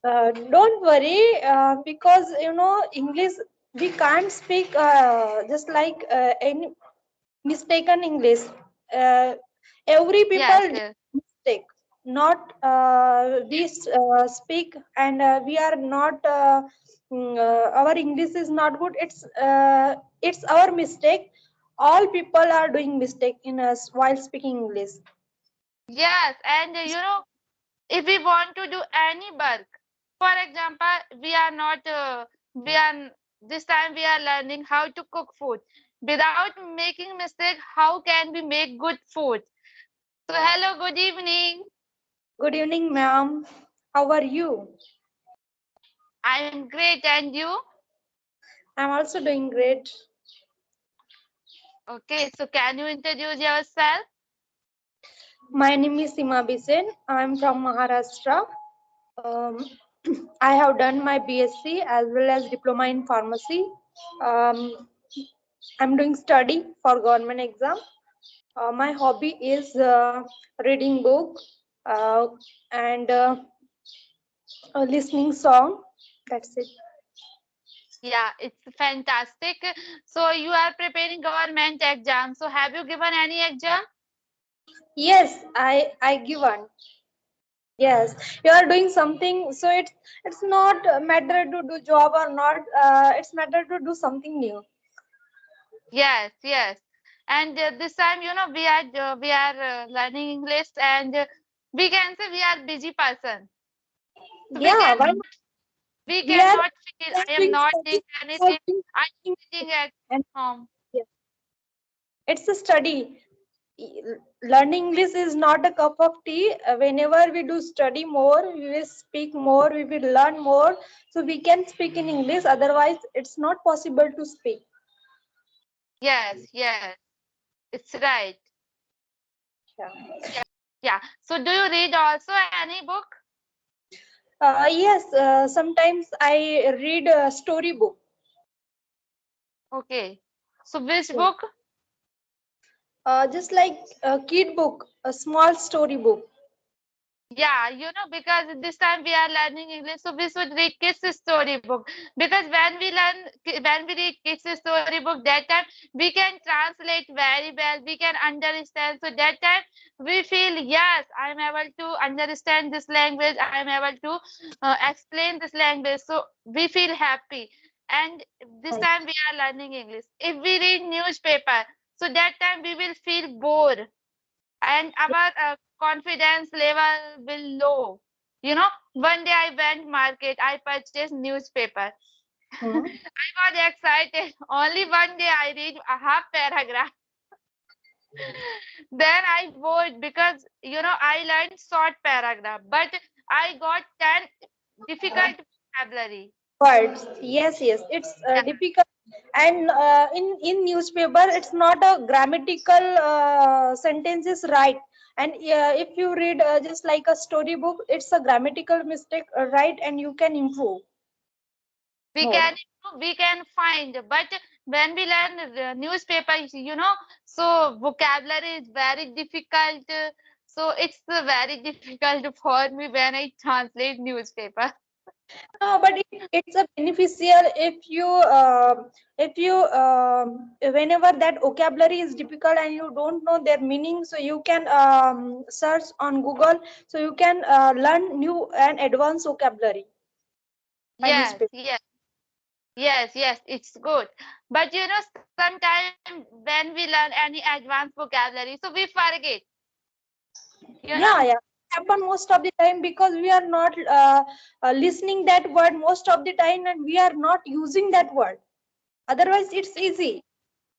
Don't worry, because English we can't speak just like any mistaken English. Uh, every people Yes, yes. mistake. Not we speak and we are not. Our English is not good. It's our mistake. All people are doing mistake in us while speaking English. Yes, and if we want to do any work, for example, we are not, we are, this time we are learning how to cook food. Without making mistake, how can we make good food? So, hello, good evening. Good evening, ma'am. How are you? I'm great, and you? I'm also doing great. Okay, so can you introduce yourself? My name is Sima Bisen. I'm from Maharashtra. Um, I have done my BSc as well as diploma in pharmacy. Um, I'm doing study for government exam. My hobby is reading book uh, and listening song. That's it. Yeah, it's fantastic. So, you are preparing government exam. So, have you given any exam? Yes, I given. Yes, you are doing something. So it's not a matter to do job or not. It's matter to do something new. Yes, yes. And this time, we are learning English, and we can say we are busy person. So we Yeah, can why not? we We are cannot feel I am doing not study. doing We are anything. doing I'm something, sitting at and home. yeah, it's a study. Learning English is not a cup of tea. Whenever we do study more, we will speak more. We will learn more. So we can speak in English. Otherwise, it's not possible to speak. Yes, yes, it's right. Yeah. Yeah. So do you read also any book? Yes, sometimes I read a story book. Okay. So which book? Just like a kid book, a small story book. Yeah, because this time we are learning English, so we should read kids' storybook. Because when we read kids' storybook, that time we can translate very well, we can understand. So that time we feel, yes, I am able to understand this language, I am able to explain this language. So we feel happy. And this Right. time we are learning English. If we read newspaper, so that time we will feel bored and our confidence level will low. One day I went market, I purchased newspaper. Hmm. I was excited. Only one day I read a half paragraph. Then I bored because I learned short paragraph, but I got 10 difficult vocabulary. Words. Yes, yes. It's Yeah. difficult. And in newspaper, it's not a grammatical sentences right. And if you read just like a story book, it's a grammatical mistake right, and you can improve We more. can we can find, but when we learn the newspaper, so vocabulary is very difficult, so it's very difficult for me when I translate newspaper. No, but it's a beneficial if you whenever that vocabulary is difficult and you don't know their meaning, so you can search on Google, so you can learn new and advanced vocabulary by Yes, newspaper. yes, yes, yes, it's good, but sometimes when we learn any advanced vocabulary, so we forget, you know Yeah, yeah. Happen most of the time because we are not listening that word most of the time, and we are not using that word. Otherwise, it's easy.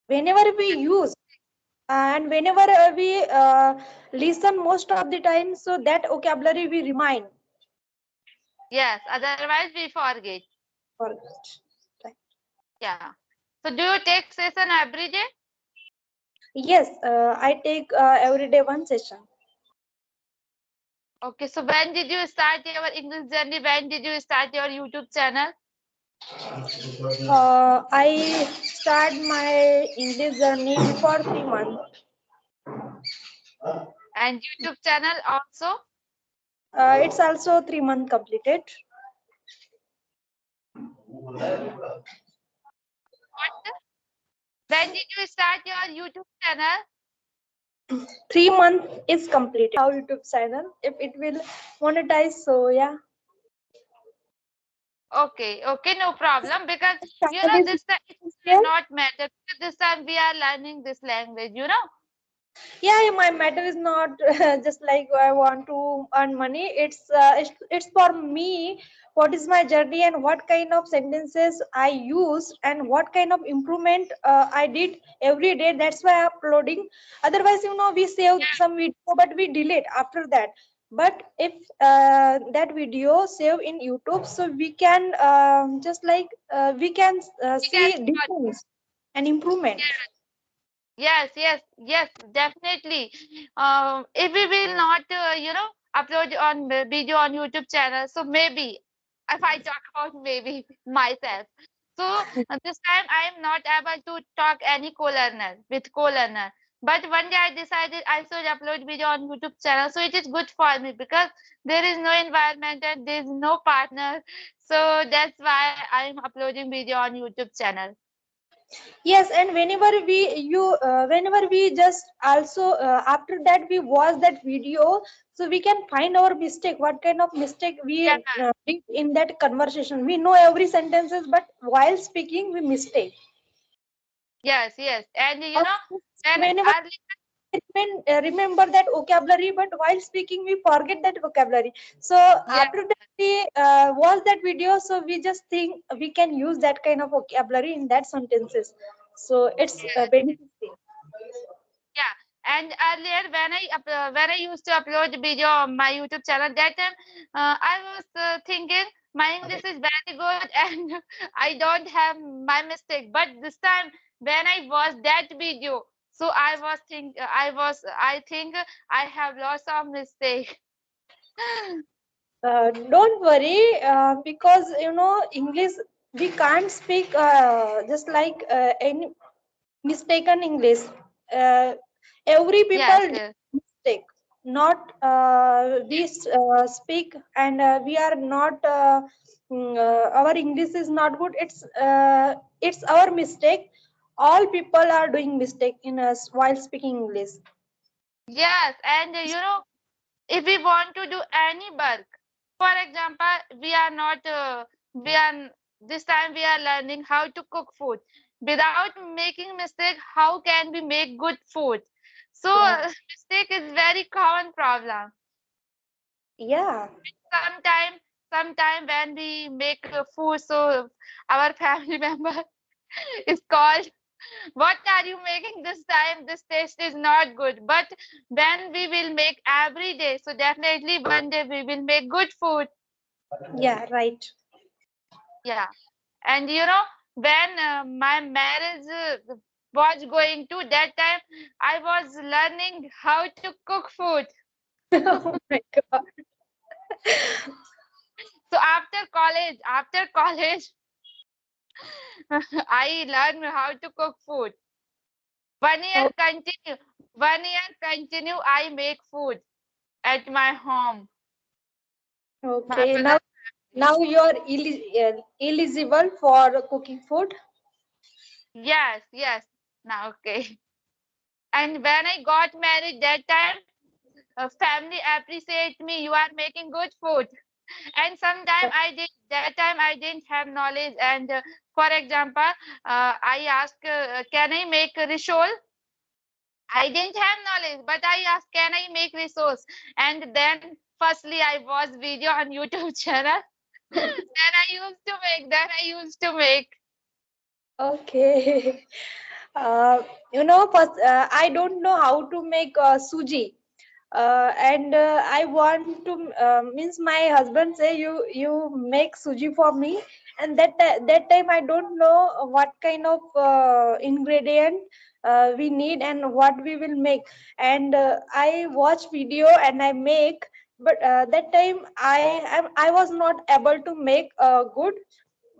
Whenever we use and whenever we listen most of the time, so that vocabulary we remind. yes, otherwise we forget. Forget. Right. Yeah. So do you take session every day? Yes, I take every day one session. Okay, so when did you start your English journey? When did you start your YouTube channel I start my English journey before 3 months. and YouTube channel also? It's also 3 months completed. What? When did you start your YouTube channel? 3 months is completed. Our YouTube channel, if it will monetize, so yeah. Okay, okay, no problem. Because Channel is this time it there. will not matter. Because this time we are learning this language. Yeah, my matter is not just like I want to earn money. It's for me. What is my journey and what kind of sentences I use and what kind of improvement I did every day. That's why I'm uploading. Otherwise, we save some video, but we delete after that. But if that video save in YouTube, so we can just like we can We can see watch. difference and improvement. Yes, yes, yes, definitely. If we will not, upload on the video on YouTube channel, so maybe, if I talk about maybe myself, so this time I am not able to talk any co-learner with co-learner. But one day I decided I should upload video on YouTube channel, so it is good for me because there is no environment and there is no partner. So that's why I am uploading video on YouTube channel. Yes, and whenever we just also after that we watch that video, so we can find our mistake. What kind of mistake we Yeah, did in that conversation? We know every sentences, but while speaking, we mistake. yes, yes, and Or when whenever early. remember that vocabulary, but while speaking, we forget that vocabulary. So Yeah, after that we watch that video, so we just think we can use that kind of vocabulary in that sentences. So it's yes, yes. beneficial. Yeah. And earlier, when I used to upload video on my YouTube channel, that time I was thinking my English is very good and I don't have my mistake. But this time, when I watched that video, so I think I have lots of mistake. Don't worry, because English we can't speak just like any mistaken English. Uh, every Yes, people yes. mistake. Not we speak and we are not. Our English is not good. It's our mistake. All people are doing mistake in us while speaking English. Yes, and if we want to do any work, for example, we are this time we are learning how to cook food without making mistake. How can we make good food? So Yeah. mistake is very common problem. Yeah. Sometime when we make food, so our family member is called, what are you making this time? This taste is not good. But when we will make every day, so definitely one day we will make good food. Yeah. Right. Yeah. And when my marriage was going to that time, I was learning how to cook food. Oh my God. So after college, I learned how to cook food. 1 year continue. 1 year continue. I make food at my home. My Okay, now brother. now you are eligible for cooking food. Yes, yes. Now, okay. And when I got married that time, family appreciate me. You are making good food. And sometime I did that time I didn't have knowledge. And for example, I asked, can I make a risol? I didn't have knowledge, but I asked, can I make resource? And then firstly I watched video on YouTube channel. Then I used to make. Okay. First, I don't know how to make suji. And I want to means my husband say you make suji for me, and that time I don't know what kind of ingredient we need and what we will make, and I watch video and I make, but that time I was not able to make good.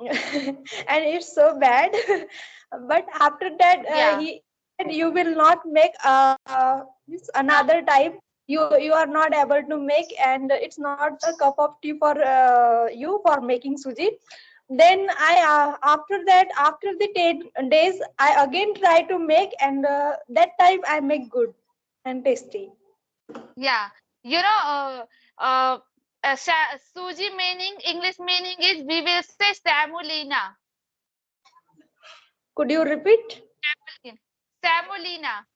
And it's so bad. But after that Yeah. he said you will not make this another time, you are not able to make, and it's not a cup of tea for you for making suji. Then after that, after the 10 days, I again try to make, and that time I make good and tasty. Yeah, you know, Suji meaning, English meaning is we will say semolina. Could you repeat? Semolina.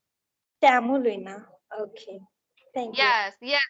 Tamulina. Okay. Thank you. Yes, yes.